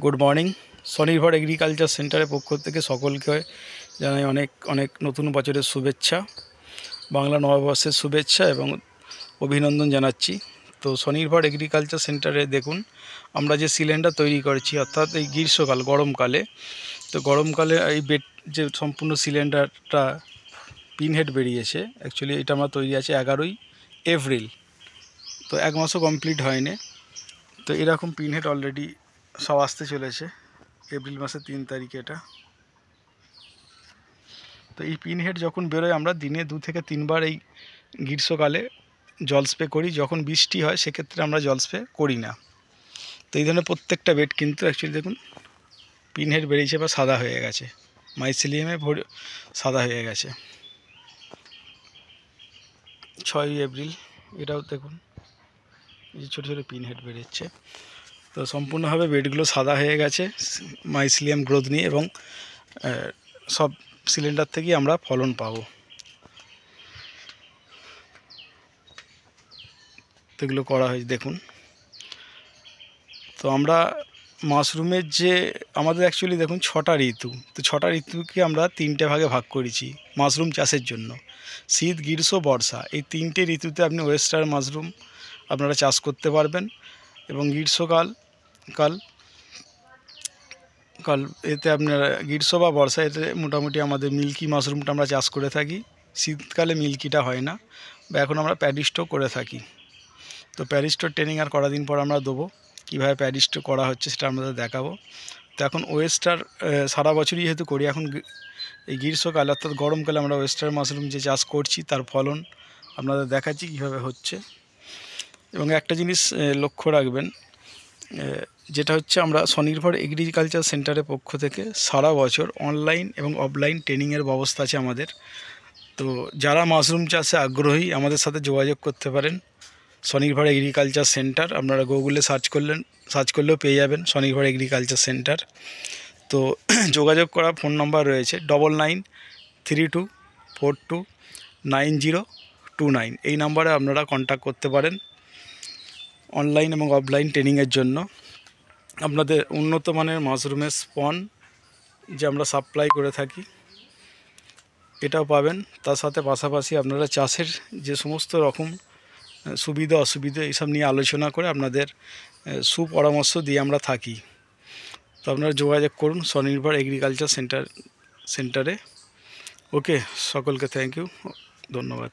Good morning. স্বনির্ভর agriculture সেন্টারের পক্ষ থেকে সকলকে জানাই অনেক অনেক নতুন বছরের শুভেচ্ছা, বাংলা নববর্ষের শুভেচ্ছা এবং অভিনন্দন জানাচ্ছি। তো স্বনির্ভর এগ্রিকালচার সেন্টারে দেখুন, আমরা যে সিলিন্ডার তৈরি করছি, অর্থাৎ এই গ্রীষ্মকাল গরমকালে, তো গরমকালে এই বেড যে সম্পূর্ণ সিলিন্ডারটা পিনহেড বেরিয়েছে, অ্যাকচুয়ালি এটা আমার তৈরি আছে 11ই এপ্রিল, তো এক মাসও কমপ্লিট হয়নি। তো এরকম পিনহেড অলরেডি সব আসতে চলেছে এপ্রিল মাসের 3 তারিখে এটা। তো এই পিনহেড যখন বেরোয় আমরা দিনে 2 থেকে 3 বার এই গ্রীষ্মকালে জল স্প্রে করি। যখন বৃষ্টি হয় সেক্ষেত্রে আমরা জল স্প্রে করি না। তো এই ধরনের প্রত্যেকটা বেড কিন্তু অ্যাকচুয়ালি দেখুন পিনহেড বেরিয়েছে বা সাদা হয়ে গেছে, মাইসিলিয়ামে সাদা হয়ে গেছে। 6ই এপ্রিল এটাও দেখুন, এই যে ছোটো ছোটো পিনহেড বেরিয়েছে। তো সম্পূর্ণভাবে বেডগুলো সাদা হয়ে গেছে মাইসিলিয়াম গ্রোথ নিয়ে, এবং সব সিলিন্ডার থেকেই আমরা ফলন পাবো। তো এগুলো করা হয়েছে দেখুন। তো আমরা মাশরুমের যে আমাদের অ্যাকচুয়ালি দেখুন 6টা ঋতু, তো 6টা ঋতুকে আমরা 3টে ভাগে ভাগ করেছি মাশরুম চাষের জন্য। শীত, গ্রীষ্ম, বর্ষা, এই 3টে ঋতুতে আপনি ওয়েস্টার মাশরুম আপনারা চাষ করতে পারবেন। এবং গ্রীষ্মকাল এতে আপনার গ্রীষ্ম বা বর্ষা এতে মোটামুটি আমাদের মিল্কি মাশরুমটা আমরা চাষ করে থাকি। শীতকালে মিল্কিটা হয় না, বা এখন আমরা প্যাডিস্টো করে থাকি। তো প্যাডিস্টোর ট্রেনিং আর কটা দিন পর আমরা দেবো, কীভাবে প্যাডিস্টো করা হচ্ছে সেটা আমাদের দেখাবো। তো এখন ওয়েস্টার সারা বছরই যেহেতু করি, এখন এই গ্রীষ্মকালে অর্থাৎ গরমকালে আমরা ওয়েস্টার মাশরুম যে চাষ করছি তার ফলন আপনাদের দেখাচ্ছি কীভাবে হচ্ছে। এবং একটা জিনিস লক্ষ্য রাখবেন, যেটা হচ্ছে আমরা স্বনির্ভর এগ্রিকালচার সেন্টারের পক্ষ থেকে সারা বছর অনলাইন এবং অফলাইন ট্রেনিংয়ের ব্যবস্থা আছে আমাদের। তো যারা মাশরুম চাষে আগ্রহী আমাদের সাথে যোগাযোগ করতে পারেন। স্বনির্ভর এগ্রিকালচার সেন্টার আপনারা গুগলে সার্চ করলেও পেয়ে যাবেন স্বনির্ভর এগ্রিকালচার সেন্টার। তো যোগাযোগ করার ফোন নাম্বার রয়েছে 9932429029, এই নাম্বারে আপনারা কন্ট্যাক্ট করতে পারেন অনলাইন এবং অফলাইন ট্রেনিংয়ের জন্য। আপনাদের উন্নত মানের মাশরুমের স্পন যে আমরা সাপ্লাই করে থাকি এটাও পাবেন। তার সাথে পাশাপাশি আপনারা চাষের যে সমস্ত রকম সুবিধা অসুবিধা এইসব নিয়ে আলোচনা করে আপনাদের সুপরামর্শ দিয়ে আমরা থাকি। তো আপনারা যোগাযোগ করুন স্বনির্ভর এগ্রিকালচার সেন্টারে। ওকে, সকলকে থ্যাংক ইউ, ধন্যবাদ।